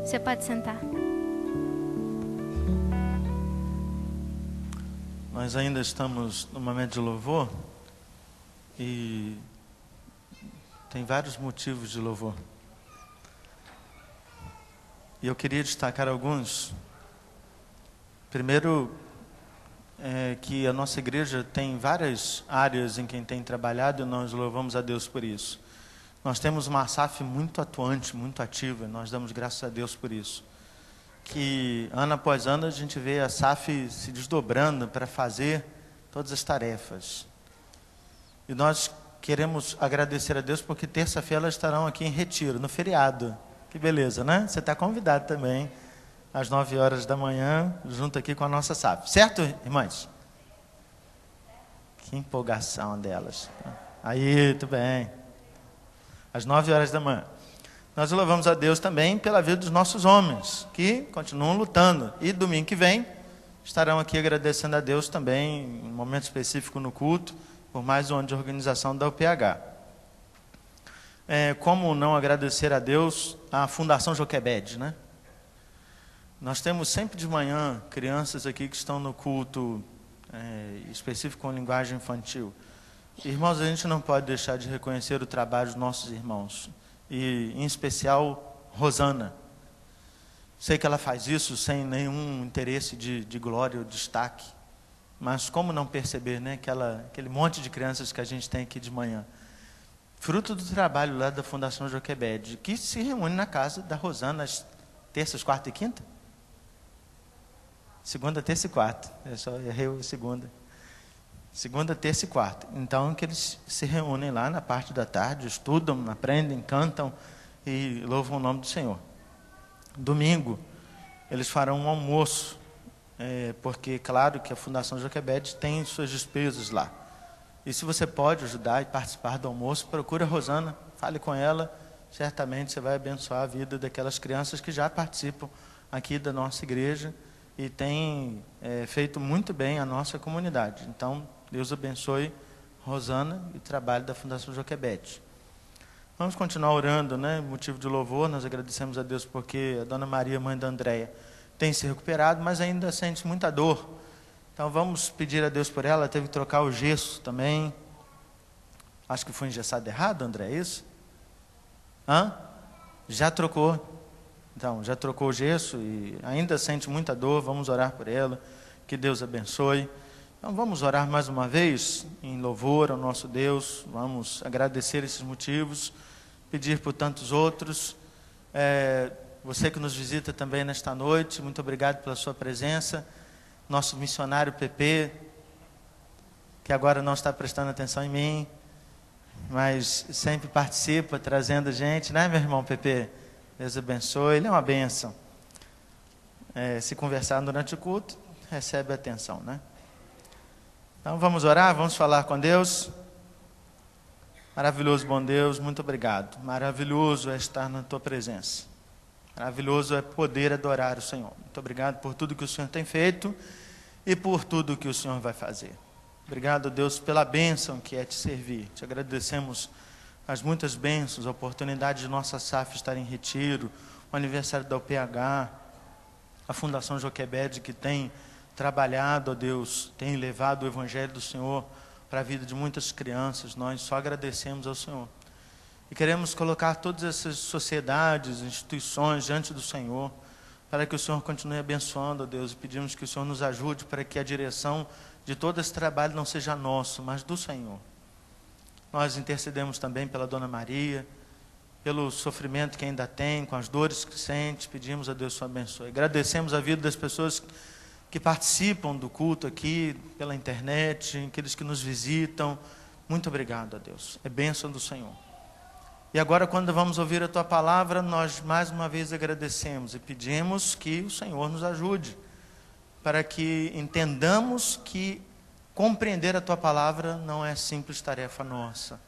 Você pode sentar. Nós ainda estamos no momento de louvor e tem vários motivos de louvor. E eu queria destacar alguns. Primeiro, que a nossa igreja tem várias áreas em que tem trabalhado e nós louvamos a Deus por isso. Nós temos uma SAF muito atuante, muito ativa, e nós damos graças a Deus por isso. Que ano após ano a gente vê a SAF se desdobrando para fazer todas as tarefas. E nós queremos agradecer a Deus porque terça-feira elas estarão aqui em retiro, no feriado. Que beleza, né? Você está convidado também, às 9 horas da manhã, junto aqui com a nossa SAF. Certo, irmãs? Que empolgação delas. Aí, tudo bem. Às 9 horas da manhã. Nós louvamos a Deus também pela vida dos nossos homens, que continuam lutando. E domingo que vem, estarão aqui agradecendo a Deus também, em um momento específico no culto, por mais um ano de organização da UPH. Como não agradecer a Deus à Fundação Joquebed, né? Nós temos sempre de manhã crianças aqui que estão no culto específico com linguagem infantil. Irmãos, a gente não pode deixar de reconhecer o trabalho dos nossos irmãos. E, em especial, Rosana. Sei que ela faz isso sem nenhum interesse de glória ou destaque. Mas como não perceber, né? Aquele monte de crianças que a gente tem aqui de manhã. Fruto do trabalho lá da Fundação Joquebed, que se reúne na casa da Rosana às terças, quarta e quinta? Segunda, terça e quarta. Eu só errei a segunda. Segunda, terça e quarta. Então, que eles se reúnem lá na parte da tarde, estudam, aprendem, cantam e louvam o nome do Senhor. Domingo, eles farão um almoço, porque, claro, que a Fundação Joquebed tem suas despesas lá. E se você pode ajudar e participar do almoço, procure a Rosana, fale com ela, certamente você vai abençoar a vida daquelas crianças que já participam aqui da nossa igreja e têm feito muito bem a nossa comunidade. Então, Deus abençoe Rosana e o trabalho da Fundação Joquebed. Vamos continuar orando, né? Motivo de louvor, nós agradecemos a Deus porque a Dona Maria, mãe da Andréia, tem se recuperado, mas ainda sente muita dor. Então vamos pedir a Deus por ela. Ela teve que trocar o gesso também. Acho que foi engessado errado, André, é isso? Já trocou. Então, já trocou o gesso e ainda sente muita dor. Vamos orar por ela. Que Deus abençoe. Então vamos orar mais uma vez em louvor ao nosso Deus. Vamos agradecer esses motivos, pedir por tantos outros. Você que nos visita também nesta noite, muito obrigado pela sua presença. Nosso missionário PP, que agora não está prestando atenção em mim, mas sempre participa, trazendo gente, né, meu irmão PP? Deus abençoe, ele é uma bênção. Se conversar durante o culto, recebe atenção, né? Então vamos orar, vamos falar com Deus. Maravilhoso, bom Deus, muito obrigado. Maravilhoso é estar na tua presença. Maravilhoso é poder adorar o Senhor. Muito obrigado por tudo que o Senhor tem feito e por tudo que o Senhor vai fazer. Obrigado, Deus, pela bênção que é te servir. Te agradecemos as muitas bênçãos, a oportunidade de nossa SAF estar em retiro, o aniversário da UPH, a Fundação Joquebed que tem trabalhado, ó Deus, tem levado o Evangelho do Senhor para a vida de muitas crianças. Nós só agradecemos ao Senhor. E queremos colocar todas essas sociedades, instituições diante do Senhor, para que o Senhor continue abençoando, ó Deus. E pedimos que o Senhor nos ajude para que a direção de todo esse trabalho não seja nosso, mas do Senhor. Nós intercedemos também pela Dona Maria, pelo sofrimento que ainda tem, com as dores que sente. Pedimos a Deus sua abençoe. Agradecemos a vida das pessoas que participam do culto aqui, pela internet, aqueles que nos visitam. Muito obrigado a Deus. É bênção do Senhor. E agora, quando vamos ouvir a Tua palavra, nós mais uma vez agradecemos e pedimos que o Senhor nos ajude, para que entendamos que compreender a Tua palavra não é simples tarefa nossa,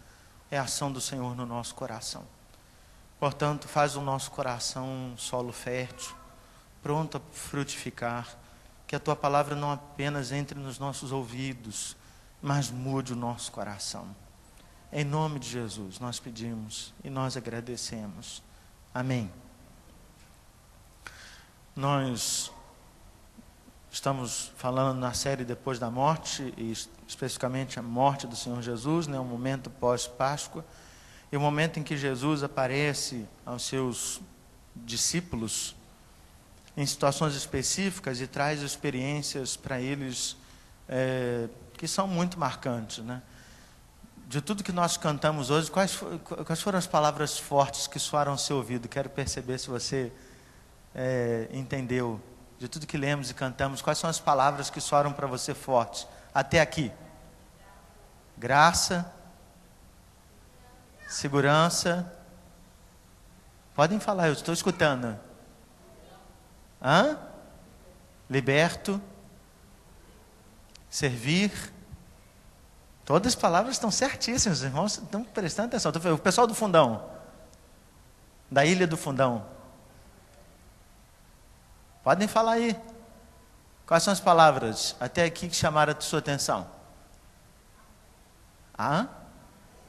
é a ação do Senhor no nosso coração. Portanto, faz o nosso coração um solo fértil, pronto a frutificar, que a Tua palavra não apenas entre nos nossos ouvidos, mas mude o nosso coração. Em nome de Jesus nós pedimos e nós agradecemos. Amém. Nós estamos falando na série Depois da Morte, e especificamente a morte do Senhor Jesus, né, um momento pós-Páscoa, e o momento em que Jesus aparece aos seus discípulos em situações específicas e traz experiências para eles que são muito marcantes, né? De tudo que nós cantamos hoje, quais foram as palavras fortes que soaram ao seu ouvido? Quero perceber se você entendeu. De tudo que lemos e cantamos, quais são as palavras que soaram para você fortes até aqui? Graça, segurança. Podem falar, eu estou escutando. Liberto, servir. Todas as palavras estão certíssimas, os irmãos estão prestando atenção. O pessoal do Fundão, da Ilha do Fundão, podem falar aí. Quais são as palavras até aqui que chamaram a sua atenção?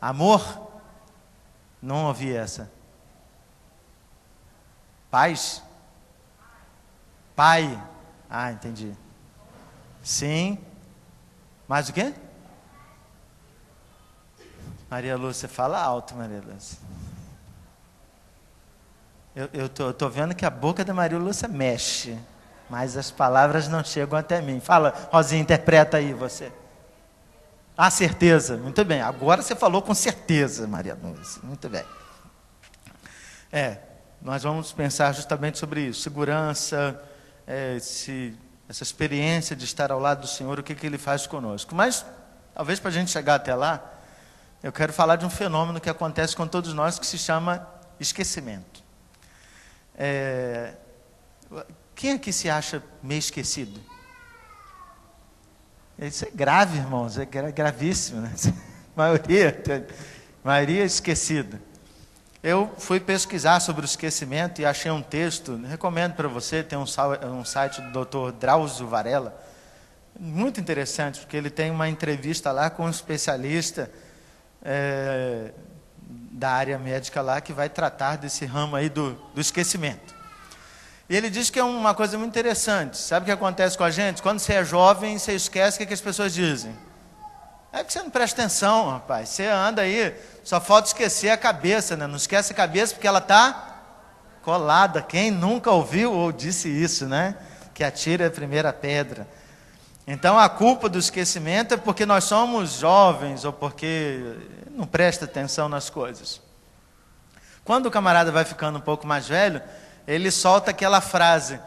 Amor? Não ouvi essa. Paz? Pai? Entendi. Sim. Mais o quê? Maria Lúcia, fala alto, Maria Lúcia. Eu tô vendo que a boca da Maria Lúcia mexe, mas as palavras não chegam até mim. Fala, Rosinha, interpreta aí você. Certeza. Muito bem. Agora você falou com certeza, Maria Lúcia. Muito bem. Nós vamos pensar justamente sobre isso. Segurança, essa experiência de estar ao lado do Senhor, o que Ele faz conosco. Mas, talvez para a gente chegar até lá, eu quero falar de um fenômeno que acontece com todos nós, que se chama esquecimento. Quem aqui se acha meio esquecido? Isso é grave, irmãos, é gravíssimo, né? maioria esquecida. Eu fui pesquisar sobre o esquecimento e achei um texto, recomendo para você, tem um site do Dr. Drauzio Varela, muito interessante, porque ele tem uma entrevista lá com um especialista da área médica lá, que vai tratar desse ramo aí do esquecimento. E ele diz que é uma coisa muito interessante. Sabe o que acontece com a gente? Quando você é jovem, você esquece o que as pessoas dizem. É porque você não presta atenção, rapaz. Você anda aí, só falta esquecer a cabeça, né? Não esquece a cabeça porque ela está colada. Quem nunca ouviu ou disse isso, né? Que atire a primeira pedra. Então, a culpa do esquecimento é porque nós somos jovens ou porque não presta atenção nas coisas. Quando o camarada vai ficando um pouco mais velho, ele solta aquela frase: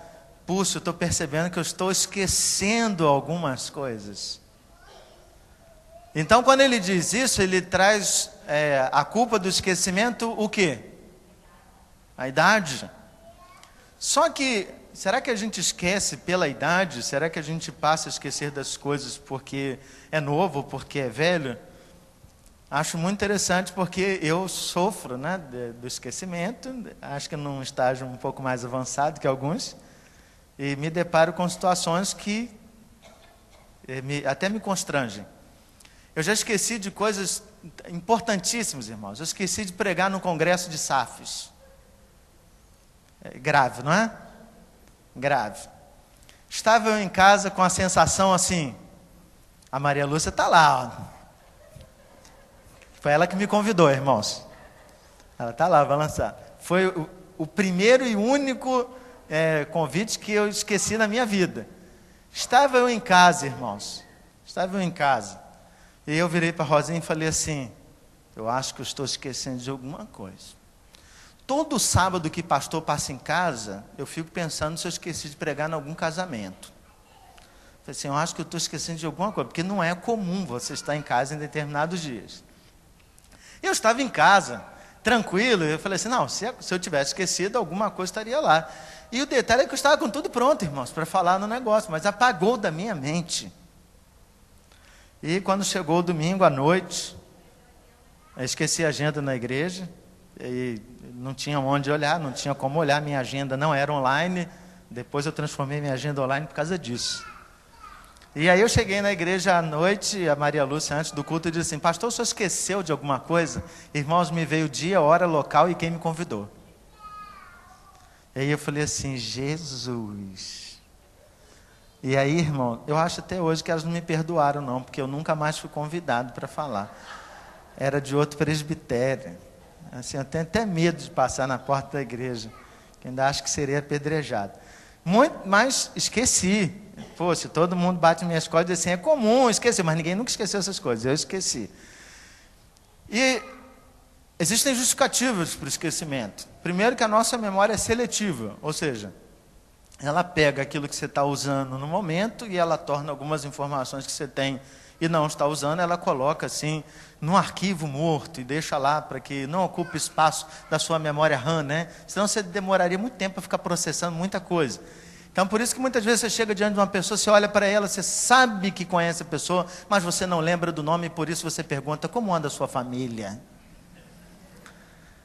puxa, eu estou percebendo que eu estou esquecendo algumas coisas. Então, quando ele diz isso, ele traz a culpa do esquecimento, o quê? A idade. Só que, será que a gente esquece pela idade? Será que a gente passa a esquecer das coisas porque é novo, porque é velho? Acho muito interessante, porque eu sofro, né, do esquecimento, acho que num estágio um pouco mais avançado que alguns, e me deparo com situações que até me constrangem. Eu já esqueci de coisas importantíssimas, irmãos. Eu esqueci de pregar no congresso de SAFs. Grave, não é? Grave. Estava eu em casa com a sensação assim: a Maria Lúcia está lá, ó. Foi ela que me convidou, irmãos. Ela está lá, vai lançar. Foi o primeiro e único convite que eu esqueci na minha vida. Estava eu em casa, irmãos. Estava eu em casa. E eu virei para a Rosinha e falei assim: eu acho que eu estou esquecendo de alguma coisa. Todo sábado que pastor passa em casa, eu fico pensando se eu esqueci de pregar em algum casamento. Falei assim: eu acho que eu estou esquecendo de alguma coisa, porque não é comum você estar em casa em determinados dias. Eu estava em casa, tranquilo, e eu falei assim: não, se eu tivesse esquecido, alguma coisa estaria lá. E o detalhe é que eu estava com tudo pronto, irmãos, para falar no negócio, mas apagou da minha mente. E quando chegou o domingo à noite, eu esqueci a agenda na igreja, e não tinha onde olhar, não tinha como olhar, minha agenda não era online. Depois eu transformei minha agenda online por causa disso. E aí eu cheguei na igreja à noite, a Maria Lúcia, antes do culto, disse assim: pastor, o senhor esqueceu de alguma coisa? Irmãos, me veio o dia, hora, local e quem me convidou. E aí eu falei assim, Jesus. E aí, irmão, eu acho até hoje que elas não me perdoaram não, porque eu nunca mais fui convidado para falar. Era de outro presbitério. Assim, eu tenho até medo de passar na porta da igreja, que ainda acho que seria apedrejado. Mas esqueci. Pô, se todo mundo bate minhas costas e diz assim, é comum esquecer, mas ninguém nunca esqueceu essas coisas, eu esqueci. E existem justificativas para o esquecimento. Primeiro que a nossa memória é seletiva, ou seja, ela pega aquilo que você está usando no momento e ela torna algumas informações que você tem e não está usando, ela coloca assim num arquivo morto e deixa lá para que não ocupe espaço da sua memória RAM, né? Senão você demoraria muito tempo para ficar processando muita coisa. Então, por isso que muitas vezes você chega diante de uma pessoa, você olha para ela, você sabe que conhece a pessoa, mas você não lembra do nome, e por isso você pergunta, como anda a sua família?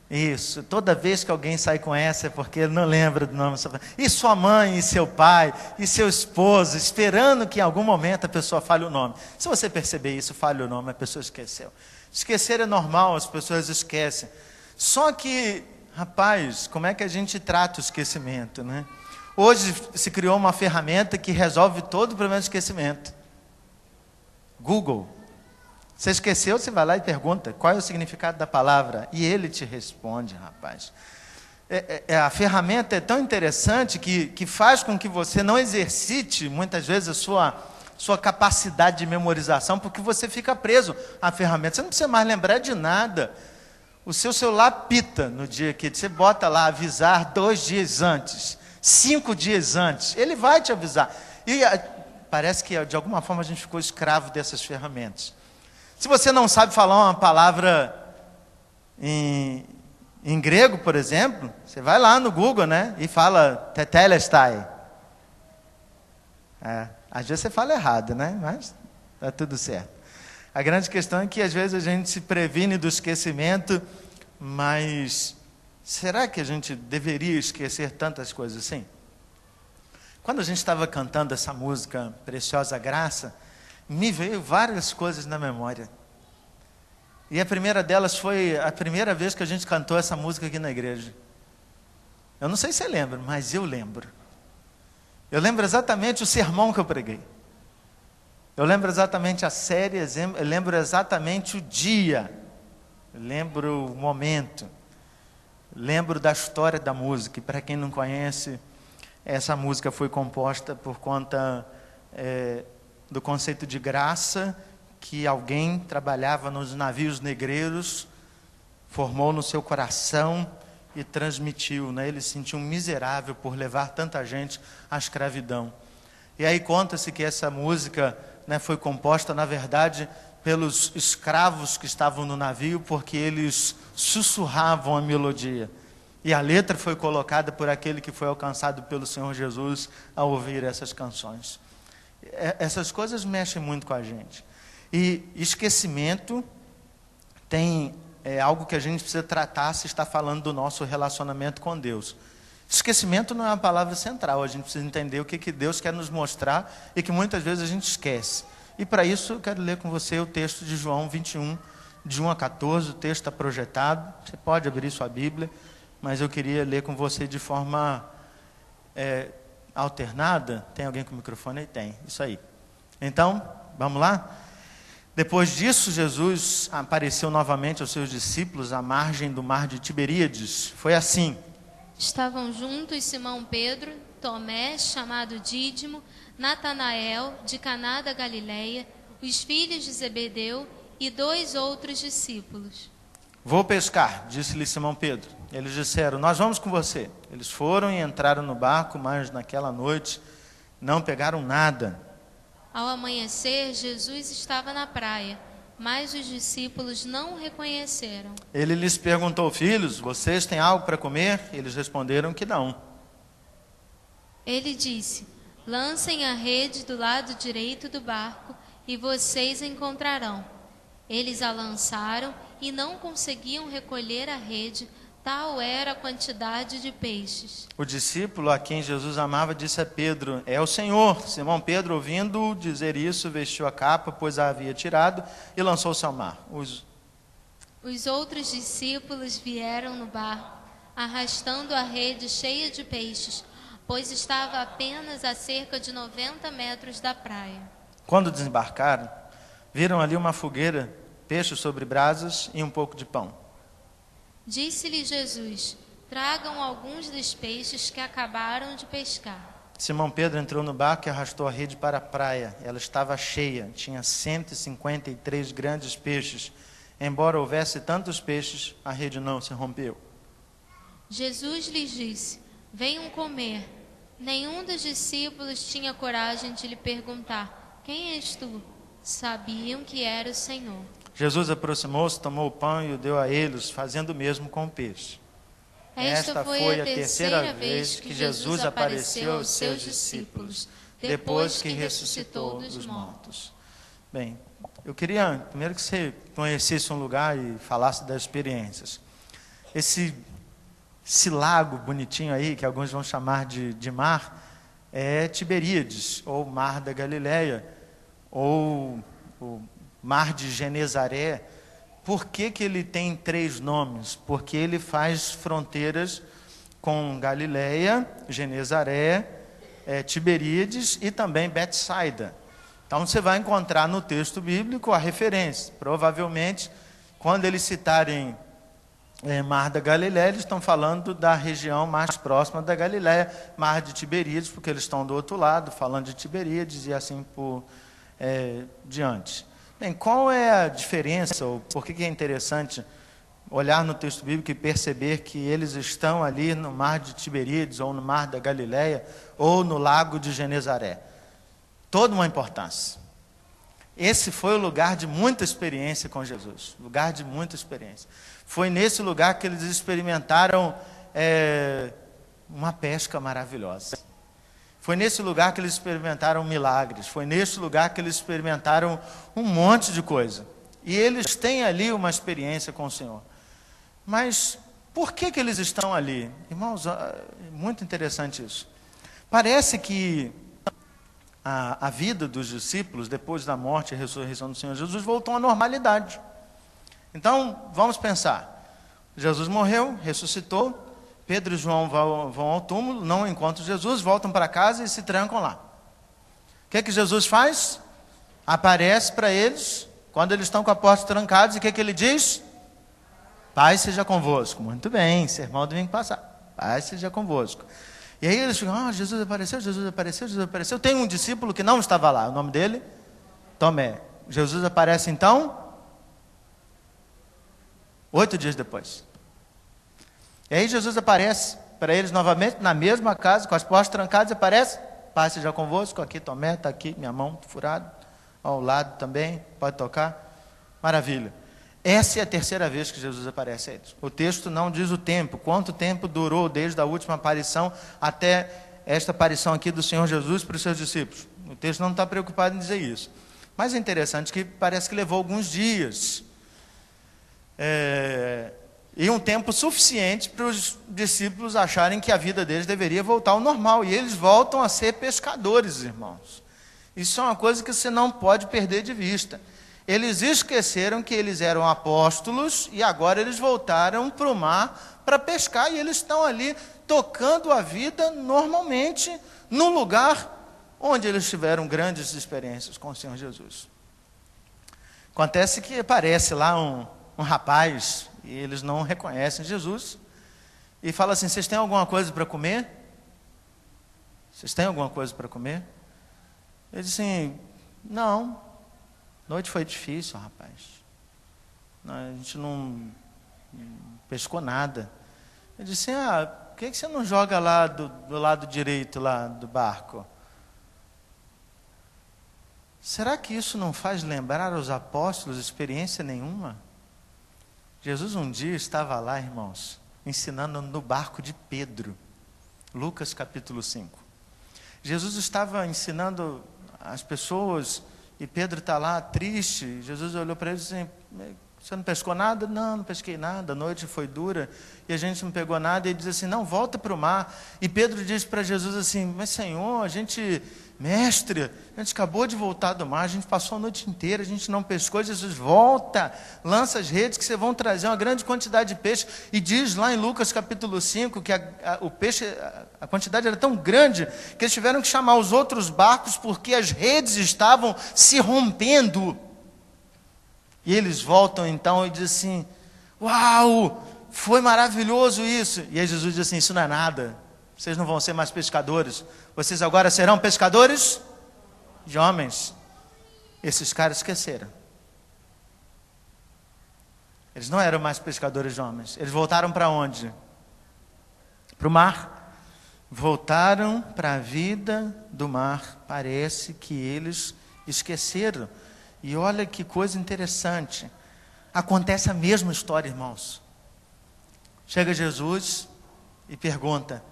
Isso, toda vez que alguém sai com essa é porque ele não lembra do nome da sua família. E sua mãe, e seu pai, e seu esposo, esperando que em algum momento a pessoa fale o nome. Se você perceber isso, fale o nome, a pessoa esqueceu. Esquecer é normal, as pessoas esquecem. Só que, rapaz, como é que a gente trata o esquecimento, né? Hoje se criou uma ferramenta que resolve todo o problema de esquecimento. Google. Você esqueceu, você vai lá e pergunta qual é o significado da palavra. E ele te responde, rapaz. A ferramenta é tão interessante que faz com que você não exercite, muitas vezes, a sua capacidade de memorização, porque você fica preso à ferramenta. Você não precisa mais lembrar de nada. O seu celular pita no dia que você bota lá, avisar 2 dias antes. 5 dias antes, ele vai te avisar. E parece que de alguma forma a gente ficou escravo dessas ferramentas. Se você não sabe falar uma palavra em grego, por exemplo, você vai lá no Google, né, e fala tetelestai. Às vezes você fala errado, né, mas está tudo certo. A grande questão é que às vezes a gente se previne do esquecimento, mas será que a gente deveria esquecer tantas coisas assim? Quando a gente estava cantando essa música Preciosa Graça, me veio várias coisas na memória. E a primeira delas foi a primeira vez que a gente cantou essa música aqui na igreja. Eu não sei se você lembra, mas eu lembro. Eu lembro exatamente o sermão que eu preguei. Eu lembro exatamente a série, eu lembro exatamente o dia. Eu lembro o momento. Lembro da história da música, e para quem não conhece, essa música foi composta por conta do conceito de graça, que alguém trabalhava nos navios negreiros, formou no seu coração e transmitiu, né? Ele se sentiu miserável por levar tanta gente à escravidão. E aí conta-se que essa música, né, foi composta, na verdade, pelos escravos que estavam no navio, porque eles sussurravam a melodia. E a letra foi colocada por aquele que foi alcançado pelo Senhor Jesus ao ouvir essas canções. Essas coisas mexem muito com a gente. E esquecimento é algo que a gente precisa tratar se está falando do nosso relacionamento com Deus. Esquecimento não é uma palavra central, a gente precisa entender o que Deus quer nos mostrar e que muitas vezes a gente esquece. E para isso eu quero ler com você o texto de João 21, de 1 a 14, o texto está projetado, você pode abrir sua Bíblia, mas eu queria ler com você de forma alternada. Tem alguém com o microfone aí? Tem, isso aí. Então, vamos lá? Depois disso, Jesus apareceu novamente aos seus discípulos à margem do mar de Tiberíades. Foi assim. Estavam juntos Simão Pedro, Tomé, chamado Dídimo, Natanael, de Caná da Galileia, os filhos de Zebedeu e 2 outros discípulos. Vou pescar, disse-lhe Simão Pedro. Eles disseram, nós vamos com você. Eles foram e entraram no barco, mas naquela noite não pegaram nada. Ao amanhecer, Jesus estava na praia, mas os discípulos não o reconheceram. Ele lhes perguntou, filhos, vocês têm algo para comer? Eles responderam que não. Ele disse, lancem a rede do lado direito do barco e vocês encontrarão. Eles a lançaram e não conseguiam recolher a rede, tal era a quantidade de peixes. O discípulo a quem Jesus amava disse a Pedro, é o Senhor. Simão Pedro, ouvindo dizer isso, vestiu a capa, pois a havia tirado, e lançou-se ao mar. Os outros discípulos vieram no barco, arrastando a rede cheia de peixes, pois estava apenas a cerca de 90 metros da praia. Quando desembarcaram, viram ali uma fogueira, peixes sobre brasas e um pouco de pão. Disse-lhe Jesus: tragam alguns dos peixes que acabaram de pescar. Simão Pedro entrou no barco e arrastou a rede para a praia. Ela estava cheia, tinha 153 grandes peixes. Embora houvesse tantos peixes, a rede não se rompeu. Jesus lhes disse: venham comer. Nenhum dos discípulos tinha coragem de lhe perguntar: quem és tu? Sabiam que era o Senhor. Jesus aproximou-se, tomou o pão e o deu a eles, fazendo o mesmo com o peixe. Esta foi a terceira vez que Jesus apareceu aos seus discípulos, depois que ressuscitou dos mortos. Bem, eu queria primeiro que você conhecesse um lugar e falasse das experiências. Esse lago bonitinho aí, que alguns vão chamar de mar, é Tiberíades, ou Mar da Galileia, ou o Mar de Genezaré. Por que ele tem 3 nomes? Porque ele faz fronteiras com Galileia, Genezaré, Tiberíades e também Betsaida. Então você vai encontrar no texto bíblico a referência. Provavelmente, quando eles citarem Mar da Galileia, eles estão falando da região mais próxima da Galileia, Mar de Tiberíades, porque eles estão do outro lado, falando de Tiberíades e assim por diante. Bem, qual é a diferença, ou por que é interessante olhar no texto bíblico e perceber que eles estão ali no Mar de Tiberíades, ou no Mar da Galileia, ou no Lago de Genezaré? Toda uma importância. Esse foi o lugar de muita experiência com Jesus, lugar de muita experiência. Foi nesse lugar que eles experimentaram uma pesca maravilhosa. Foi nesse lugar que eles experimentaram milagres. Foi nesse lugar que eles experimentaram um monte de coisa. E eles têm ali uma experiência com o Senhor. Mas por que eles estão ali? Irmãos, é muito interessante isso. Parece que a vida dos discípulos, depois da morte e ressurreição do Senhor Jesus, voltou à normalidade. Então, vamos pensar. Jesus morreu, ressuscitou. Pedro e João vão ao túmulo, não encontram Jesus, voltam para casa e se trancam lá. O que Jesus faz? Aparece para eles, quando eles estão com a porta trancada, e o que ele diz? Paz seja convosco. Muito bem, sermão do domingo passado. Paz seja convosco. E aí eles ficam, Jesus apareceu, Jesus apareceu, Jesus apareceu. Tem um discípulo que não estava lá, o nome dele? Tomé. Jesus aparece então 8 dias depois. E aí Jesus aparece para eles novamente, na mesma casa, com as portas trancadas, aparece, paz seja convosco, aqui Tomé, está aqui, minha mão furada, ao lado também, pode tocar, maravilha. Essa é a terceira vez que Jesus aparece a eles. O texto não diz o tempo, quanto tempo durou desde a última aparição até esta aparição aqui do Senhor Jesus para os seus discípulos. O texto não está preocupado em dizer isso. Mas é interessante que parece que levou alguns dias. E um tempo suficiente para os discípulos acharem que a vida deles deveria voltar ao normal. E eles voltam a ser pescadores, irmãos. Isso é uma coisa que você não pode perder de vista. Eles esqueceram que eles eram apóstolos e agora eles voltaram para o mar para pescar. E eles estão ali tocando a vida normalmente no lugar onde eles tiveram grandes experiências com o Senhor Jesus. Acontece que aparece lá um rapaz, e eles não reconhecem Jesus, e fala assim, vocês têm alguma coisa para comer? Vocês têm alguma coisa para comer? Ele disse assim, não, a noite foi difícil, rapaz. A gente não pescou nada. Ele disse, por que você não joga lá do lado direito lá do barco? Será que isso não faz lembrar aos apóstolos experiência nenhuma? Jesus um dia estava lá, irmãos, ensinando no barco de Pedro. Lucas capítulo 5. Jesus estava ensinando as pessoas e Pedro está lá triste. Jesus olhou para ele e disse assim, você não pescou nada? Não pesquei nada, a noite foi dura e a gente não pegou nada. E ele diz assim, não, volta para o mar. E Pedro diz para Jesus assim, mas Senhor, a gente mestre, a gente acabou de voltar do mar, a gente passou a noite inteira, a gente não pescou. Jesus, volta, lança as redes que vocês vão trazer uma grande quantidade de peixe. E diz lá em Lucas capítulo 5 que o peixe, a quantidade era tão grande que eles tiveram que chamar os outros barcos porque as redes estavam se rompendo. E eles voltam então e dizem assim, uau, foi maravilhoso isso. E aí Jesus diz assim, isso não é nada, vocês não vão ser mais pescadores, vocês agora serão pescadores de homens. Esses caras esqueceram. Eles não eram mais pescadores de homens. Eles voltaram para onde? Para o mar. Voltaram para a vida do mar. Parece que eles esqueceram. E olha que coisa interessante. Acontece a mesma história, irmãos. Chega Jesus e pergunta,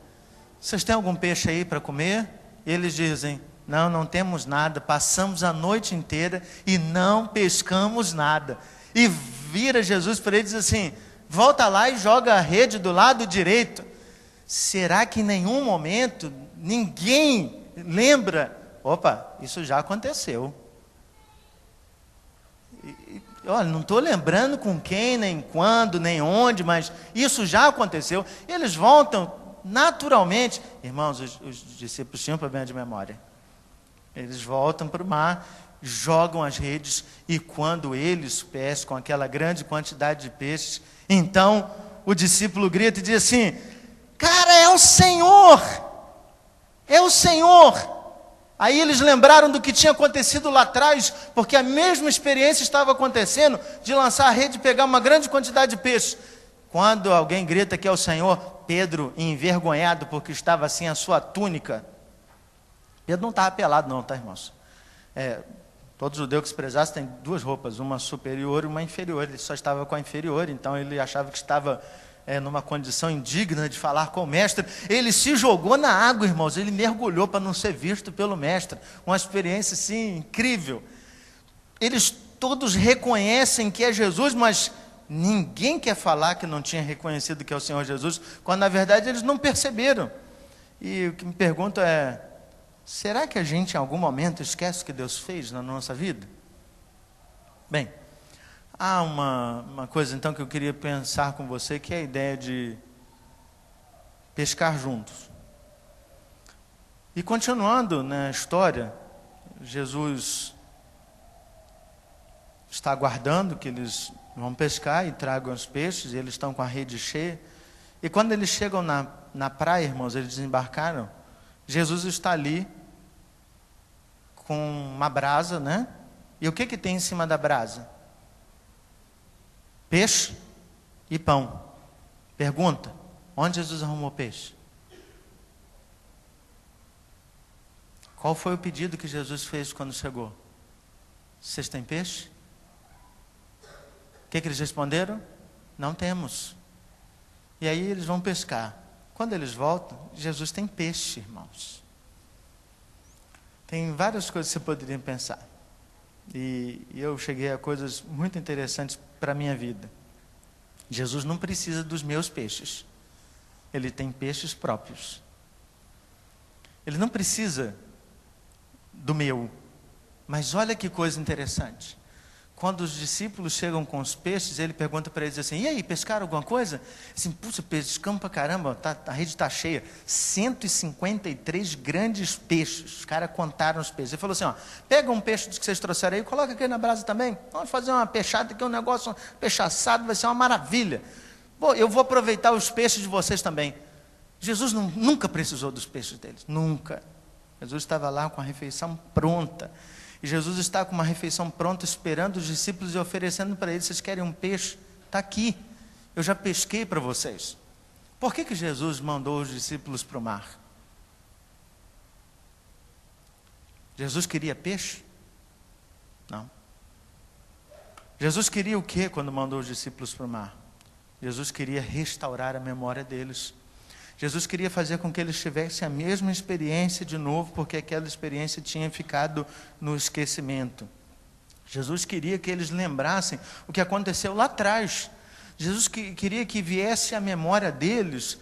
vocês têm algum peixe aí para comer? E eles dizem, não, não temos nada, passamos a noite inteira e não pescamos nada. E vira Jesus para eles e diz assim, volta lá e joga a rede do lado direito. Será que em nenhum momento ninguém lembra? Opa, isso já aconteceu. Olha, não estou lembrando com quem, nem quando, nem onde, mas isso já aconteceu. E eles voltam naturalmente. Irmãos, os discípulos tinham problema de memória. Eles voltam para o mar, jogam as redes, e quando eles pescam aquela grande quantidade de peixes, então o discípulo grita e diz assim, cara, é o Senhor! É o Senhor! Aí eles lembraram do que tinha acontecido lá atrás, porque a mesma experiência estava acontecendo, de lançar a rede e pegar uma grande quantidade de peixes. Quando alguém grita que é o Senhor, Pedro, envergonhado, porque estava assim a sua túnica. Pedro não estava pelado não, tá, irmãos? Todo judeu que se prezasse tem duas roupas, uma superior e uma inferior. Ele só estava com a inferior, então ele achava que estava numa condição indigna de falar com o mestre. Ele se jogou na água, irmãos, ele mergulhou para não ser visto pelo mestre. Uma experiência assim incrível. Eles todos reconhecem que é Jesus, mas ninguém quer falar que não tinha reconhecido que é o Senhor Jesus, quando na verdade eles não perceberam. E o que me pergunto é, será que a gente em algum momento esquece o que Deus fez na nossa vida? Bem, há uma coisa então que eu queria pensar com você, que é a ideia de pescar juntos. E continuando na história, Jesus está aguardando que eles vão pescar e tragam os peixes, e eles estão com a rede cheia. E quando eles chegam na praia, irmãos, eles desembarcaram, Jesus está ali com uma brasa, né? E o que tem em cima da brasa? Peixe e pão. Pergunta, onde Jesus arrumou peixe? Qual foi o pedido que Jesus fez quando chegou? Vocês têm peixe? O que eles responderam? Não temos. E aí eles vão pescar. Quando eles voltam, Jesus tem peixe, irmãos. Tem várias coisas que você poderia pensar. E eu cheguei a coisas muito interessantes para a minha vida. Jesus não precisa dos meus peixes. Ele tem peixes próprios. Ele não precisa do meu. Mas olha que coisa interessante. Quando os discípulos chegam com os peixes, ele pergunta para eles assim, e aí, pescaram alguma coisa? Assim, puxa, pescamos para caramba, a rede está cheia. 153 grandes peixes, os caras contaram os peixes. Ele falou assim, pega um peixe dos que vocês trouxeram aí, coloca aqui na brasa também. Vamos fazer uma peixada aqui, um negócio, um peixe assado, vai ser uma maravilha. Eu vou aproveitar os peixes de vocês também. Jesus nunca precisou dos peixes deles, nunca. Jesus estava lá com a refeição pronta. E Jesus está com uma refeição pronta, esperando os discípulos e oferecendo para eles, vocês querem um peixe? Está aqui, eu já pesquei para vocês. Por que Jesus mandou os discípulos para o mar? Jesus queria peixe? Não. Jesus queria o que quando mandou os discípulos para o mar? Jesus queria restaurar a memória deles. Jesus queria fazer com que eles tivessem a mesma experiência de novo, porque aquela experiência tinha ficado no esquecimento. Jesus queria que eles lembrassem o que aconteceu lá atrás. Jesus queria que viesse à memória deles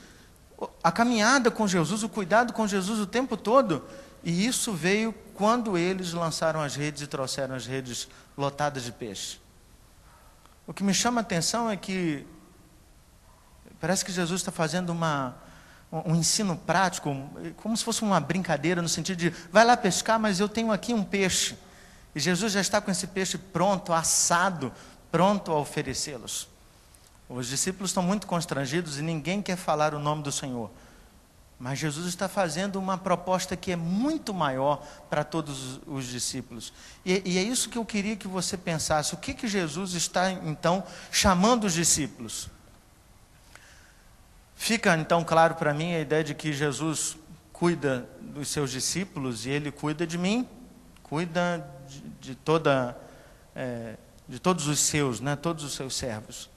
a caminhada com Jesus, o cuidado com Jesus o tempo todo. E isso veio quando eles lançaram as redes e trouxeram as redes lotadas de peixe. O que me chama a atenção é que parece que Jesus está fazendo um ensino prático, como se fosse uma brincadeira, no sentido de, vai lá pescar, mas eu tenho aqui um peixe. E Jesus já está com esse peixe pronto, assado, pronto a oferecê-los. Os discípulos estão muito constrangidos e ninguém quer falar o nome do Senhor. Mas Jesus está fazendo uma proposta que é muito maior para todos os discípulos. E é isso que eu queria que você pensasse. O que Jesus está, então, chamando os discípulos? Fica, então, claro para mim a ideia de que Jesus cuida dos seus discípulos e Ele cuida de mim, cuida de todos os seus, né, todos os seus servos.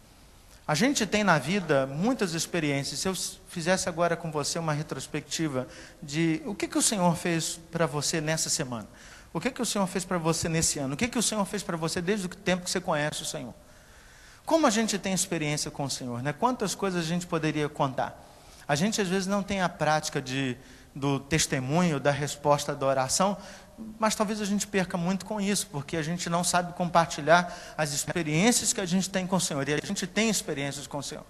A gente tem na vida muitas experiências. Se eu fizesse agora com você uma retrospectiva de o que o Senhor fez para você nessa semana, o que o Senhor fez para você nesse ano, o que o Senhor fez para você desde o tempo que você conhece o Senhor. Como a gente tem experiência com o Senhor, né? Quantas coisas a gente poderia contar? A gente às vezes não tem a prática do testemunho, da resposta da oração, mas talvez a gente perca muito com isso, porque a gente não sabe compartilhar as experiências que a gente tem com o Senhor, e a gente tem experiências com o Senhor.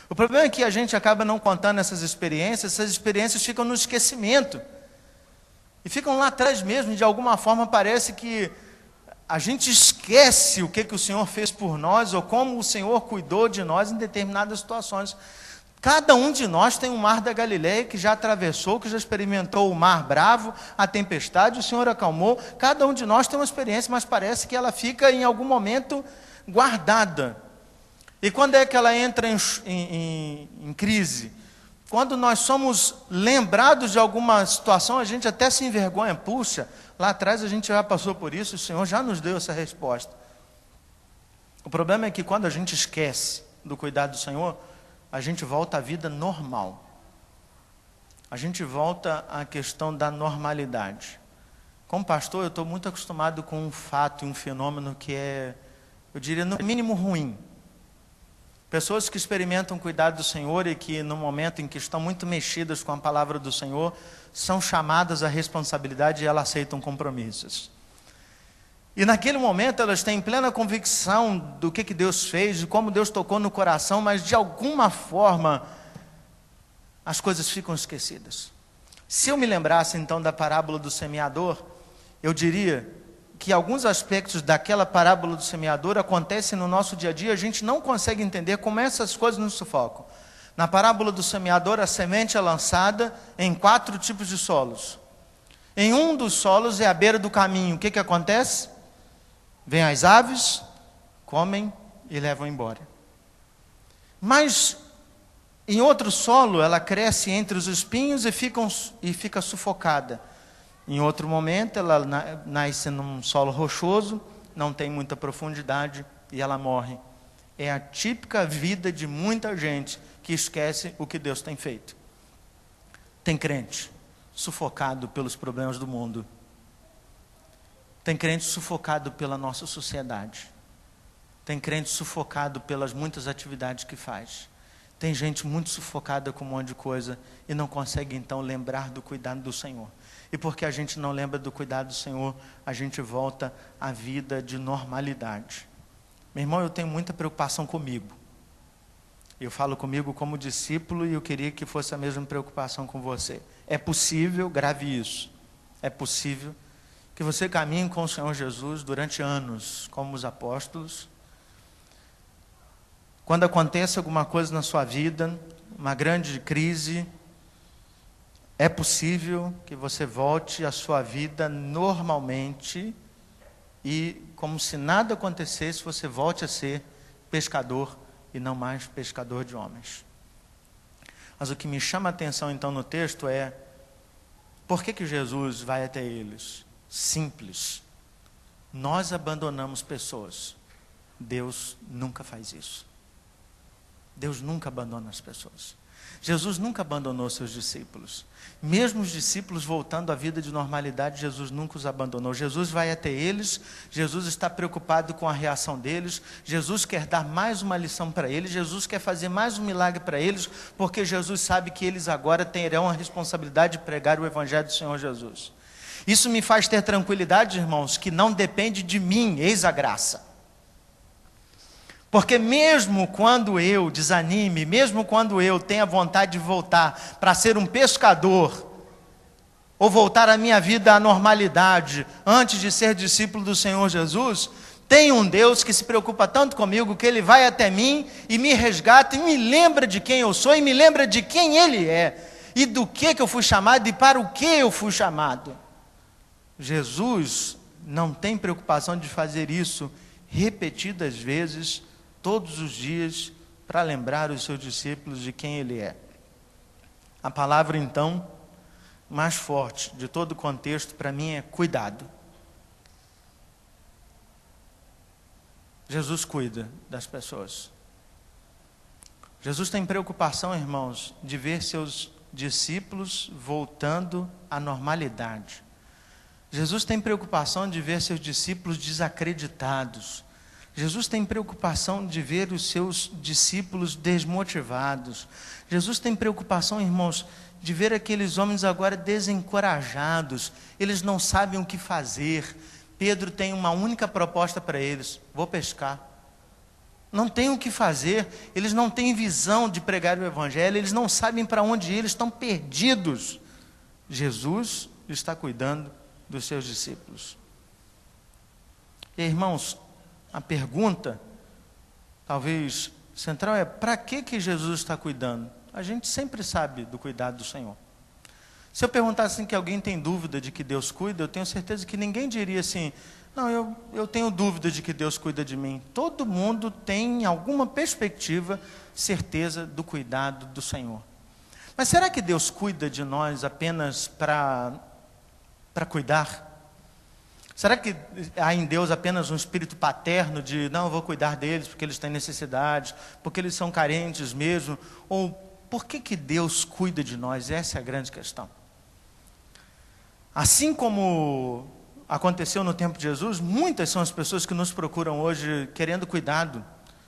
O problema é que a gente acaba não contando essas experiências ficam no esquecimento, e ficam lá atrás mesmo, de alguma forma parece que a gente esquece o que o Senhor fez por nós, ou como o Senhor cuidou de nós em determinadas situações. Cada um de nós tem um mar da Galileia que já atravessou, que já experimentou o mar bravo, a tempestade, o Senhor acalmou. Cada um de nós tem uma experiência, mas parece que ela fica em algum momento guardada. E quando é que ela entra em crise? Quando nós somos lembrados de alguma situação, a gente até se envergonha. Puxa, lá atrás a gente já passou por isso, o Senhor já nos deu essa resposta. O problema é que quando a gente esquece do cuidado do Senhor, a gente volta à vida normal. A gente volta à questão da normalidade. Como pastor, eu estou muito acostumado com um fato e um fenômeno que é, eu diria, no mínimo ruim. Pessoas que experimentam o cuidado do Senhor e que, no momento em que estão muito mexidas com a palavra do Senhor, são chamadas à responsabilidade e elas aceitam compromissos. E naquele momento elas têm plena convicção do que Deus fez, de como Deus tocou no coração, mas de alguma forma as coisas ficam esquecidas. Se eu me lembrasse então da parábola do semeador, eu diria que alguns aspectos daquela parábola do semeador acontecem no nosso dia a dia, a gente não consegue entender como essas coisas nos sufocam. Na parábola do semeador, a semente é lançada em 4 tipos de solos. Em um dos solos é à beira do caminho. O que acontece? Vêm as aves, comem e levam embora. Mas em outro solo, ela cresce entre os espinhos e fica sufocada. Em outro momento, ela nasce num solo rochoso, não tem muita profundidade e ela morre. É a típica vida de muita gente que esquece o que Deus tem feito. Tem crente sufocado pelos problemas do mundo. Tem crente sufocado pela nossa sociedade. Tem crente sufocado pelas muitas atividades que faz. Tem gente muito sufocada com um monte de coisa e não consegue então lembrar do cuidado do Senhor. E porque a gente não lembra do cuidado do Senhor, a gente volta à vida de normalidade. Meu irmão, eu tenho muita preocupação comigo. Eu falo comigo como discípulo e eu queria que fosse a mesma preocupação com você. É possível, grave isso, é possível que você caminhe com o Senhor Jesus durante anos, como os apóstolos. Quando acontece alguma coisa na sua vida, uma grande crise, é possível que você volte à sua vida normalmente e, como se nada acontecesse, você volte a ser pescador e não mais pescador de homens. Mas o que me chama a atenção então no texto é, por que Jesus vai até eles? Simples. Nós abandonamos pessoas. Deus nunca faz isso. Deus nunca abandona as pessoas. Jesus nunca abandonou seus discípulos. Mesmo os discípulos voltando à vida de normalidade, Jesus nunca os abandonou. Jesus vai até eles, Jesus está preocupado com a reação deles, Jesus quer dar mais uma lição para eles, Jesus quer fazer mais um milagre para eles, porque Jesus sabe que eles agora terão a responsabilidade de pregar o Evangelho do Senhor Jesus. Isso me faz ter tranquilidade, irmãos, que não depende de mim, eis a graça. Porque mesmo quando eu desanime, mesmo quando eu tenha vontade de voltar para ser um pescador, ou voltar a minha vida à normalidade, antes de ser discípulo do Senhor Jesus, tem um Deus que se preocupa tanto comigo, que Ele vai até mim e me resgata, e me lembra de quem eu sou, e me lembra de quem Ele é, e do que eu fui chamado, e para o que eu fui chamado. Jesus não tem preocupação de fazer isso repetidas vezes, todos os dias, para lembrar os seus discípulos de quem Ele é. A palavra, então, mais forte de todo o contexto, para mim, é cuidado. Jesus cuida das pessoas. Jesus tem preocupação, irmãos, de ver seus discípulos voltando à normalidade. Jesus tem preocupação de ver seus discípulos desacreditados. Jesus tem preocupação de ver os seus discípulos desmotivados. Jesus tem preocupação, irmãos, de ver aqueles homens agora desencorajados. Eles não sabem o que fazer. Pedro tem uma única proposta para eles: vou pescar. Não tem o que fazer. Eles não têm visão de pregar o Evangelho. Eles não sabem para onde ir. Eles estão perdidos. Jesus está cuidando dos seus discípulos. E, irmãos, a pergunta, talvez central, é: para que Jesus está cuidando? A gente sempre sabe do cuidado do Senhor. Se eu perguntasse assim, que alguém tem dúvida de que Deus cuida, eu tenho certeza que ninguém diria assim: não, eu tenho dúvida de que Deus cuida de mim. Todo mundo tem, em alguma perspectiva, certeza do cuidado do Senhor. Mas será que Deus cuida de nós apenas para cuidar? Será que há em Deus apenas um espírito paterno de, não, eu vou cuidar deles porque eles têm necessidade, porque eles são carentes mesmo? Ou por que Deus cuida de nós? Essa é a grande questão. Assim como aconteceu no tempo de Jesus, muitas são as pessoas que nos procuram hoje querendo cuidado.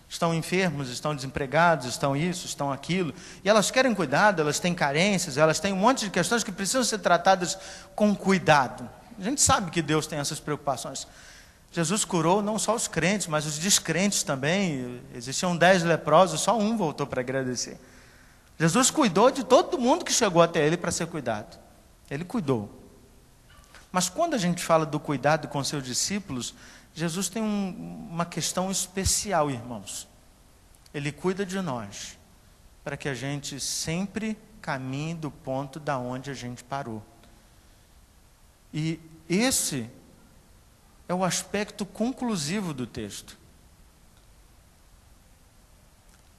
Estão enfermos, estão desempregados, estão isso, estão aquilo. E elas querem cuidado, elas têm carências, elas têm um monte de questões que precisam ser tratadas com cuidado. A gente sabe que Deus tem essas preocupações. Jesus curou não só os crentes, mas os descrentes também. Existiam 10 leprosos, só um voltou para agradecer. Jesus cuidou de todo mundo que chegou até Ele para ser cuidado. Ele cuidou. Mas quando a gente fala do cuidado com seus discípulos, Jesus tem uma questão especial, irmãos. Ele cuida de nós, para que a gente sempre caminhe do ponto da onde a gente parou. E esse é o aspecto conclusivo do texto.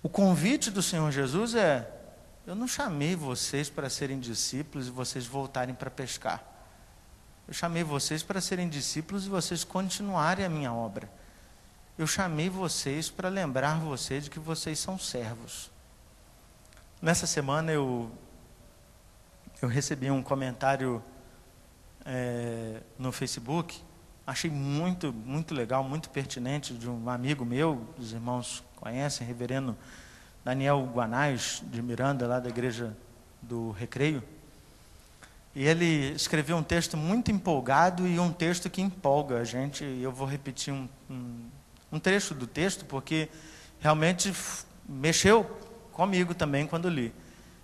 O convite do Senhor Jesus é: eu não chamei vocês para serem discípulos e vocês voltarem para pescar. Eu chamei vocês para serem discípulos e vocês continuarem a minha obra. Eu chamei vocês para lembrar vocês de que vocês são servos. Nessa semana eu recebi um comentário no Facebook, achei muito, muito legal, muito pertinente, de um amigo meu, os irmãos conhecem, reverendo Daniel Guanais, de Miranda, lá da igreja do Recreio. E ele escreveu um texto muito empolgado e um texto que empolga a gente. Eu vou repetir um trecho do texto, porque realmente mexeu comigo também quando li.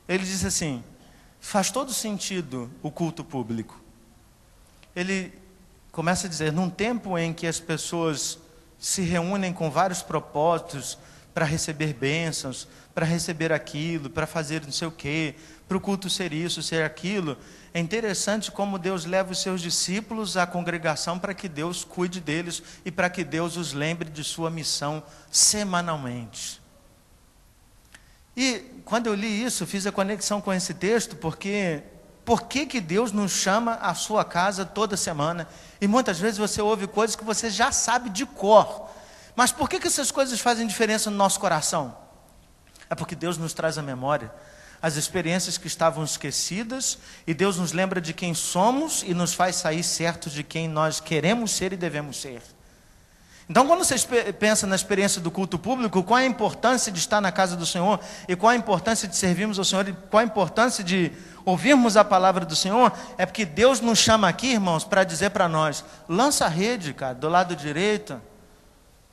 Ele disse assim: faz todo sentido o culto público. Ele começa a dizer: num tempo em que as pessoas se reúnem com vários propósitos para receber bênçãos, para receber aquilo, para fazer não sei o quê, para o culto ser isso, ser aquilo, é interessante como Deus leva os seus discípulos à congregação para que Deus cuide deles e para que Deus os lembre de sua missão semanalmente. E quando eu li isso, fiz a conexão com esse texto, porque por que Deus nos chama à sua casa toda semana? E muitas vezes você ouve coisas que você já sabe de cor. Mas por que essas coisas fazem diferença no nosso coração? É porque Deus nos traz à memória as experiências que estavam esquecidas, e Deus nos lembra de quem somos e nos faz sair certos de quem nós queremos ser e devemos ser. Então, quando você pensa na experiência do culto público, qual é a importância de estar na casa do Senhor, e qual a importância de servirmos ao Senhor, e qual a importância de ouvirmos a palavra do Senhor, é porque Deus nos chama aqui, irmãos, para dizer para nós: lança a rede, cara, do lado direito.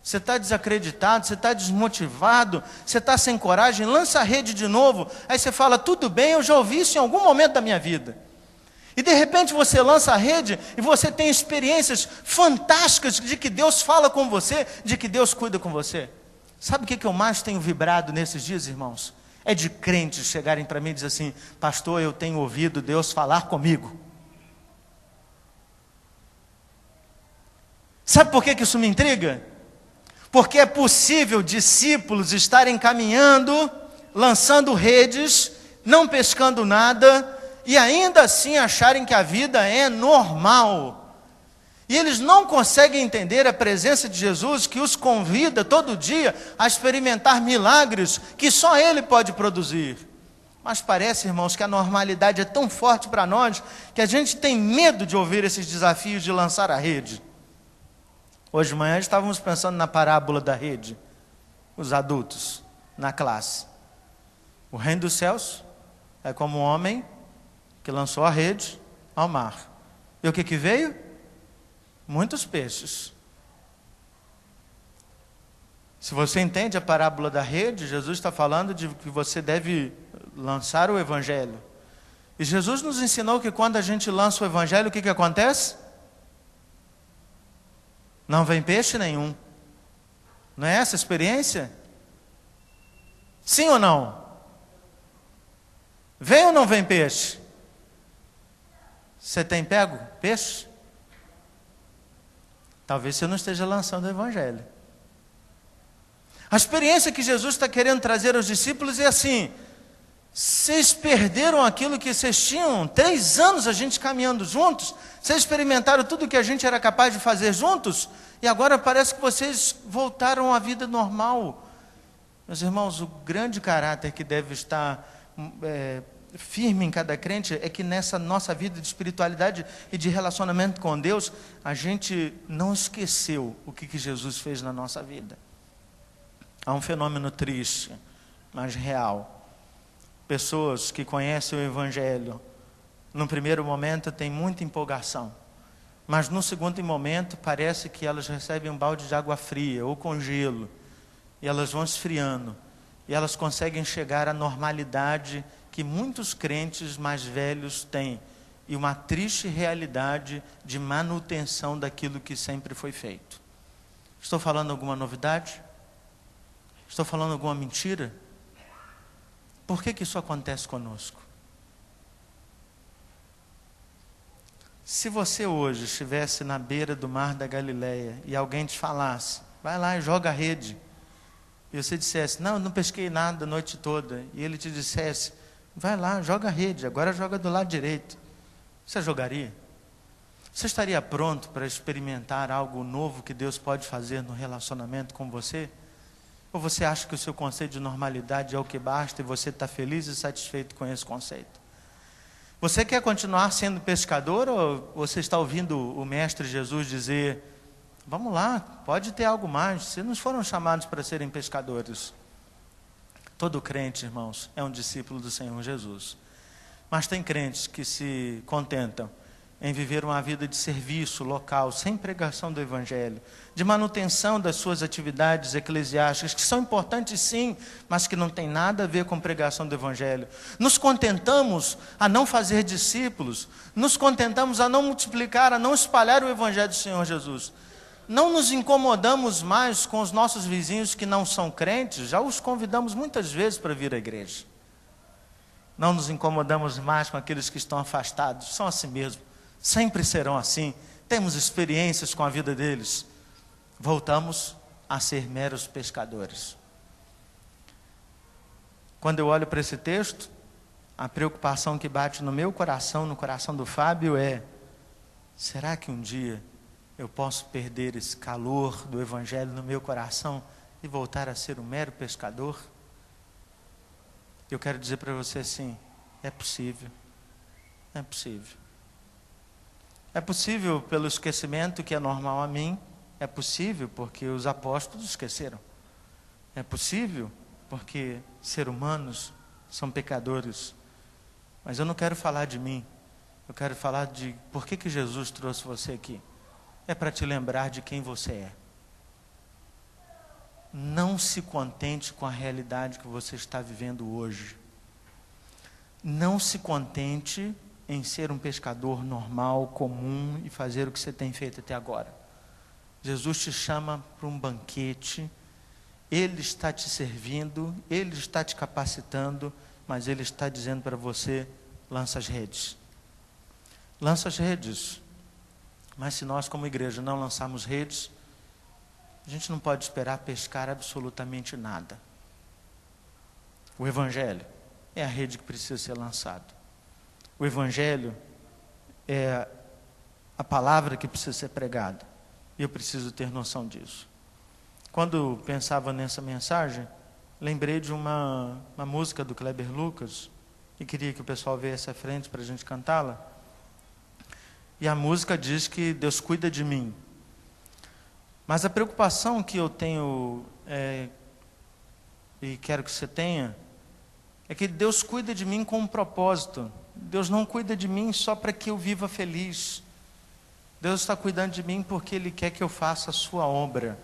Você está desacreditado, você está desmotivado, você está sem coragem, lança a rede de novo. Aí você fala: tudo bem, eu já ouvi isso em algum momento da minha vida. E de repente você lança a rede e você tem experiências fantásticas de que Deus fala com você, de que Deus cuida com você. Sabe o que eu mais tenho vibrado nesses dias, irmãos? É de crentes chegarem para mim e dizer assim: pastor, eu tenho ouvido Deus falar comigo. Sabe por que isso me intriga? Porque é possível discípulos estarem caminhando, lançando redes, não pescando nada, e ainda assim acharem que a vida é normal. E eles não conseguem entender a presença de Jesus, que os convida todo dia a experimentar milagres que só Ele pode produzir. Mas parece, irmãos, que a normalidade é tão forte para nós, que a gente tem medo de ouvir esses desafios de lançar a rede. Hoje de manhã estávamos pensando na parábola da rede, os adultos, na classe. O reino dos céus é como um homem que lançou a rede ao mar. E o que veio? Muitos peixes. Se você entende a parábola da rede, Jesus está falando de que você deve lançar o evangelho. E Jesus nos ensinou que quando a gente lança o evangelho, o que acontece? Não vem peixe nenhum. Não é essa a experiência? Sim ou não? Vem ou não vem peixe? Você tem pego peixe? Talvez você não esteja lançando o evangelho. A experiência que Jesus está querendo trazer aos discípulos é assim: vocês perderam aquilo que vocês tinham 3 anos a gente caminhando juntos, vocês experimentaram tudo que a gente era capaz de fazer juntos, e agora parece que vocês voltaram à vida normal. Meus irmãos, o grande caráter que deve estar firme em cada crente é que nessa nossa vida de espiritualidade e de relacionamento com Deus, a gente não esqueceu o que Jesus fez na nossa vida. Há um fenômeno triste, mas real. Pessoas que conhecem o evangelho, no primeiro momento tem muita empolgação, mas no segundo momento parece que elas recebem um balde de água fria ou com gelo, e elas vão esfriando, e elas conseguem chegar à normalidade que muitos crentes mais velhos têm, e uma triste realidade de manutenção daquilo que sempre foi feito. Estou falando alguma novidade? Estou falando alguma mentira? Por que isso acontece conosco? Se você hoje estivesse na beira do mar da Galileia e alguém te falasse: vai lá e joga a rede, e você dissesse: não pesquei nada a noite toda, e ele te dissesse: vai lá, joga a rede, agora joga do lado direito, você jogaria? Você estaria pronto para experimentar algo novo que Deus pode fazer no relacionamento com você? Ou você acha que o seu conceito de normalidade é o que basta e você está feliz e satisfeito com esse conceito? Você quer continuar sendo pescador, ou você está ouvindo o Mestre Jesus dizer: vamos lá, pode ter algo mais, vocês não foram chamados para serem pescadores? Todo crente, irmãos, é um discípulo do Senhor Jesus. Mas tem crentes que se contentam em viver uma vida de serviço local, sem pregação do evangelho, de manutenção das suas atividades eclesiásticas, que são importantes sim, mas que não tem nada a ver com pregação do evangelho. Nos contentamos a não fazer discípulos, nos contentamos a não multiplicar, a não espalhar o evangelho do Senhor Jesus. Não nos incomodamos mais com os nossos vizinhos que não são crentes, já os convidamos muitas vezes para vir à igreja. Não nos incomodamos mais com aqueles que estão afastados, são assim mesmo, sempre serão assim, temos experiências com a vida deles. Voltamos a ser meros pescadores. Quando eu olho para esse texto, a preocupação que bate no meu coração, no coração do Fábio é: será que um dia eu posso perder esse calor do evangelho no meu coração e voltar a ser um mero pescador? Eu quero dizer para você assim, é possível. É possível. É possível pelo esquecimento que é normal a mim. É possível porque os apóstolos esqueceram. É possível porque seres humanos são pecadores. Mas eu não quero falar de mim. Eu quero falar de por que Jesus trouxe você aqui. É para te lembrar de quem você é. Não se contente com a realidade que você está vivendo hoje. Não se contente em ser um pescador normal, comum e fazer o que você tem feito até agora. Jesus te chama para um banquete. Ele está te servindo, Ele está te capacitando, mas Ele está dizendo para você, lança as redes. Lança as redes. Mas se nós como igreja não lançarmos redes, a gente não pode esperar pescar absolutamente nada. O Evangelho é a rede que precisa ser lançada. O Evangelho é a palavra que precisa ser pregada. E eu preciso ter noção disso. Quando pensava nessa mensagem, lembrei de uma música do Kleber Lucas, e queria que o pessoal viesse à frente para a gente cantá-la. E a música diz que Deus cuida de mim. Mas a preocupação que eu tenho, e quero que você tenha, é que Deus cuida de mim com um propósito. Deus não cuida de mim só para que eu viva feliz. Deus está cuidando de mim porque Ele quer que eu faça a sua obra.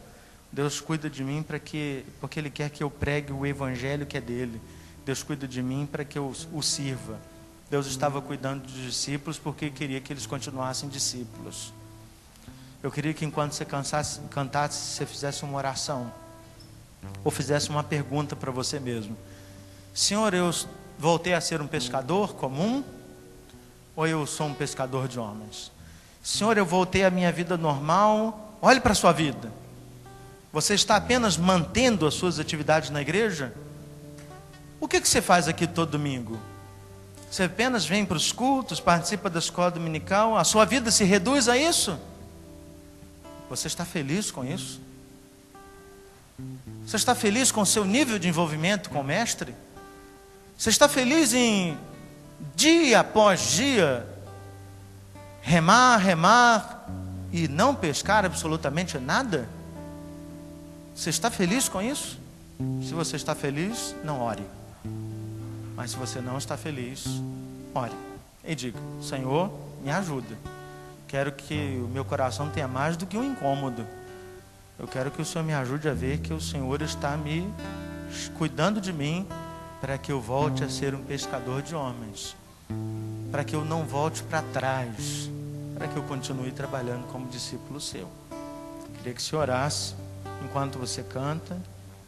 Deus cuida de mim porque Ele quer que eu pregue o Evangelho que é dele. Deus cuida de mim para que eu o sirva. Deus estava cuidando dos discípulos porque queria que eles continuassem discípulos. Eu queria que enquanto você cantasse, você fizesse uma oração. Ou fizesse uma pergunta para você mesmo. Senhor, eu voltei a ser um pescador comum? Ou eu sou um pescador de homens? Senhor, eu voltei à minha vida normal? Olhe para a sua vida. Você está apenas mantendo as suas atividades na igreja? O que você faz aqui todo domingo? Você apenas vem para os cultos, participa da escola dominical? A sua vida se reduz a isso? Você está feliz com isso? Você está feliz com o seu nível de envolvimento com o mestre? Você está feliz em, dia após dia, remar e não pescar absolutamente nada? Você está feliz com isso? Se você está feliz, não ore. Mas se você não está feliz, ore. E diga, Senhor, me ajuda. Quero que o meu coração tenha mais do que um incômodo. Eu quero que o Senhor me ajude a ver que o Senhor está me cuidando de mim, para que eu volte a ser um pescador de homens. Para que eu não volte para trás. Para que eu continue trabalhando como discípulo seu. Queria que você orasse enquanto você canta,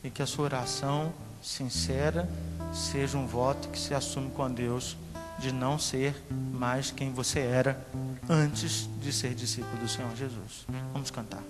e que a sua oração sincera seja um voto que se assume com Deus de não ser mais quem você era antes de ser discípulo do Senhor Jesus. Vamos cantar.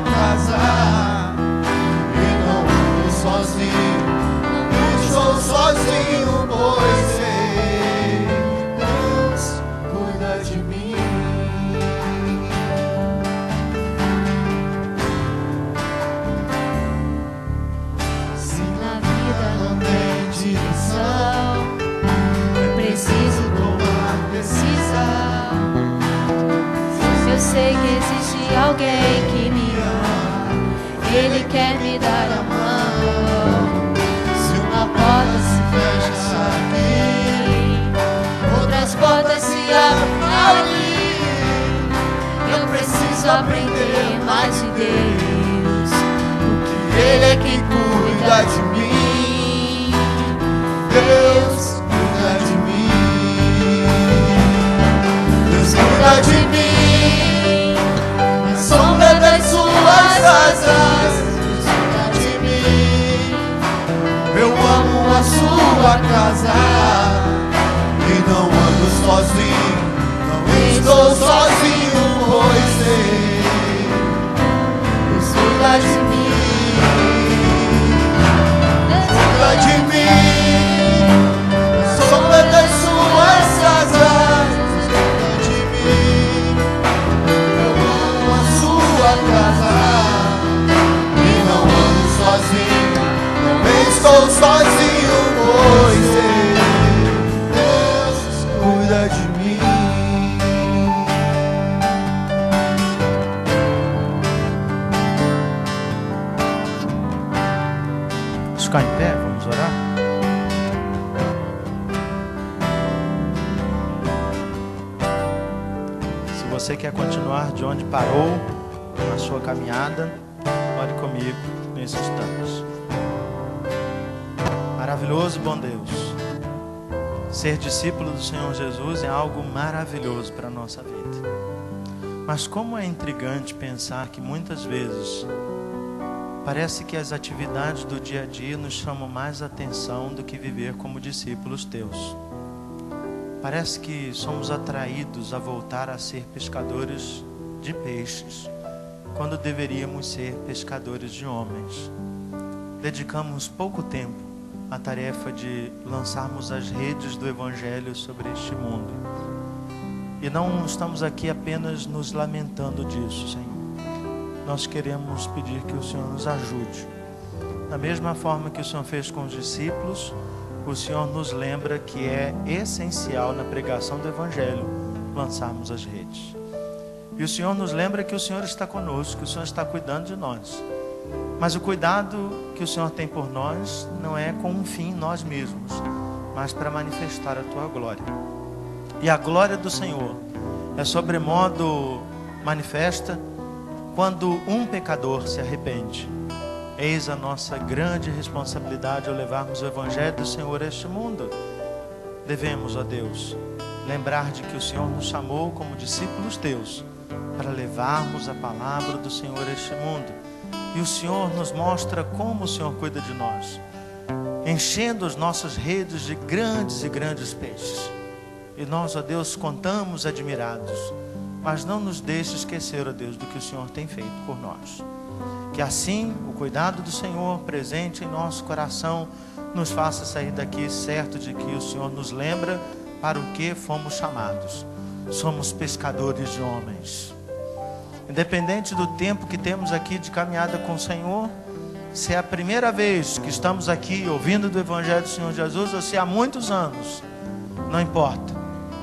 Casa de alguém que me ama, Ele quer me dar a mão. Se uma porta se fecha aqui, outras portas se abrem ali. Eu preciso aprender mais de Deus, porque Ele é quem cuida de mim. Deus cuida de mim. Deus cuida de mim. Na sombra das suas asas, Deus cuida de mim. Eu amo a sua casa e não ando sozinho. Não estou sozinho, pois sei, Deus cuida de mim. Deus cuida de mim. Na sombra das suas asas, Deus cuida de mim. Eu amo a sua casa e não ando sozinho. Não estou sozinho, pois sei, Deus cuida de mim. Ficar em pé, vamos orar. Se você quer continuar de onde parou na sua caminhada, ore comigo nesse instante. Maravilhoso e bom Deus, ser discípulo do Senhor Jesus é algo maravilhoso para a nossa vida. Mas como é intrigante pensar que muitas vezes parece que as atividades do dia a dia nos chamam mais atenção do que viver como discípulos teus. Parece que somos atraídos a voltar a ser pescadores de peixes, quando deveríamos ser pescadores de homens. Dedicamos pouco tempo à tarefa de lançarmos as redes do Evangelho sobre este mundo. E não estamos aqui apenas nos lamentando disso, Senhor. Nós queremos pedir que o Senhor nos ajude. Da mesma forma que o Senhor fez com os discípulos, o Senhor nos lembra que é essencial na pregação do Evangelho lançarmos as redes. E o Senhor nos lembra que o Senhor está conosco, que o Senhor está cuidando de nós. Mas o cuidado que o Senhor tem por nós não é com um fim em nós mesmos, mas para manifestar a Tua glória. E a glória do Senhor é sobremodo manifesta quando um pecador se arrepende. Eis a nossa grande responsabilidade ao levarmos o Evangelho do Senhor a este mundo. Devemos, ó Deus, lembrar de que o Senhor nos chamou como discípulos teus para levarmos a palavra do Senhor a este mundo. E o Senhor nos mostra como o Senhor cuida de nós, enchendo as nossas redes de grandes e grandes peixes. E nós, ó Deus, contamos admirados. Mas não nos deixe esquecer, ó Deus, do que o Senhor tem feito por nós. Que assim o cuidado do Senhor presente em nosso coração nos faça sair daqui certo de que o Senhor nos lembra para o que fomos chamados. Somos pescadores de homens. Independente do tempo que temos aqui de caminhada com o Senhor, se é a primeira vez que estamos aqui ouvindo do Evangelho do Senhor Jesus, ou se há muitos anos, não importa.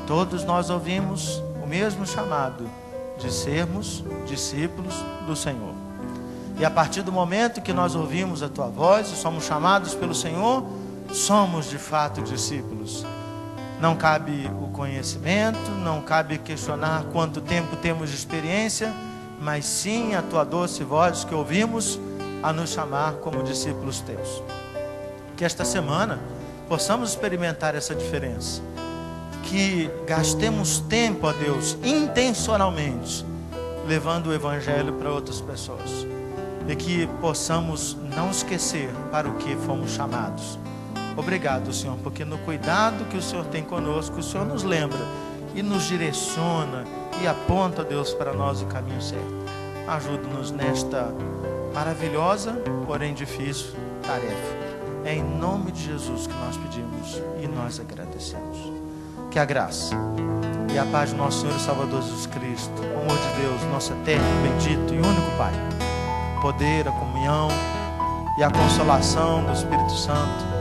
Todos nós ouvimos o mesmo chamado de sermos discípulos do Senhor. E a partir do momento que nós ouvimos a Tua voz e somos chamados pelo Senhor, somos de fato discípulos. Não cabe o conhecimento, não cabe questionar quanto tempo temos de experiência, mas sim a Tua doce voz que ouvimos a nos chamar como discípulos Teus. Que esta semana possamos experimentar essa diferença. Que gastemos tempo, ó Deus, intencionalmente, levando o Evangelho para outras pessoas. E que possamos não esquecer para o que fomos chamados. Obrigado, Senhor, porque no cuidado que o Senhor tem conosco, o Senhor nos lembra e nos direciona e aponta, Deus, para nós o caminho certo. Ajuda-nos nesta maravilhosa, porém difícil tarefa. É em nome de Jesus que nós pedimos e nós agradecemos. Que a graça e a paz do nosso Senhor e Salvador Jesus Cristo, o amor de Deus, nosso eterno, bendito e único Pai, o poder, a comunhão e a consolação do Espírito Santo